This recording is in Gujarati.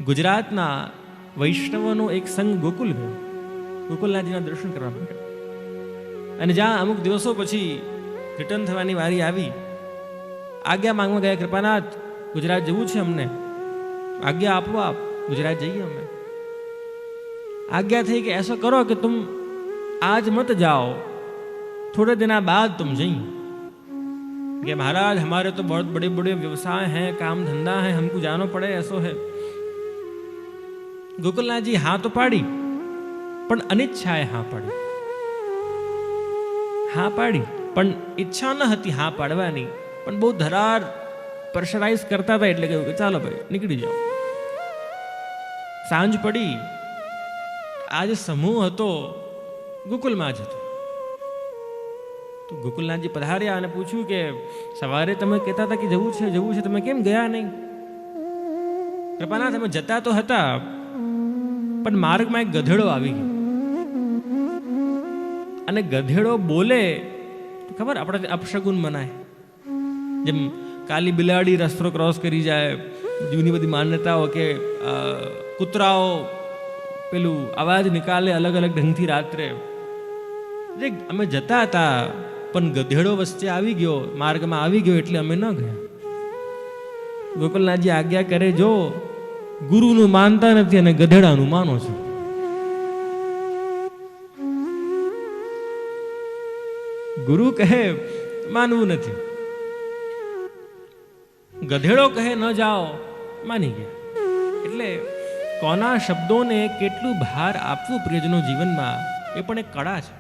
ગુજરાતના વૈષ્ણવનો એક સંઘ ગોકુલ ગયો, ગોકુલનાથજીના દર્શન કરવા માટે. અને જ્યાં અમુક દિવસો પછી રિટર્ન થવાની વારી આવી, આજ્ઞા માંગવા ગયા, કૃપાનાથ ગુજરાત જવું છે, અમને આજ્ઞા આપો, આપ ગુજરાત જઈએ. અમે आज्ञा थी कि ऐसा करो कि तुम आज मत जाओ, थोड़े दिन बाद तुम जाइए. कि महाराज हमारे तो बहुत बड़े बड़े व्यवसाय हैं, काम धंधा है, हमको जाना पड़े, ऐसा है. गोकुलनाथ जी हाँ तो पाड़ी, पण अनिच्छाए हाँ पाड़ी. हाँ पाड़ी पण ઈચ્છા ન હતી હા પાડવાની, પણ બહુ ધરાર પ્રેશરાઇઝ કરતા હતા એટલે કહ્યું કે ચાલો ભાઈ નીકળી જાઓ. સાંજ પડી, आज समूह હતો ગોકુલમાં જ હતો. તો ગોકુલનાથજી પધાર્યા અને પૂછ્યું કે સવારે તમે કહેતા હતા કે જવું છે, તમે કેમ ગયા નહીં? કૃપાનાથ અમે જતા તો હતા, પણ માર્ગમાં એક ગધેડો આવી ગયો. અને ગધેડો બોલે તો ખબર આપણે અપશગુન મનાય, જેમ કાલી બિલાડી રસ્તો ક્રોસ કરી જાય, જૂની બધી માન્યતાઓ કે કૂતરાઓ પેલું અવાજ નિકાલે અલગ અલગ ઢંગથી રાત્રે. અમે જતા હતા પણ ગધેડો વચ્ચે આવી ગયો, માર્ગમાં આવી ગયો એટલે અમે ન ગયા. ગોકુલનાથજી આજ્ઞા કરે, જો ગુરુનું માનતા નથી અને ગધેડાનું માનો છો. ગુરુ કહે માનવું નથી, ગધેડો કહે ન જાઓ, માની ગયા. એટલે કોના શબ્દોને કેટલું ભાર આપવું પ્રિયજનો જીવનમાં, એ પણ એક કળા છે.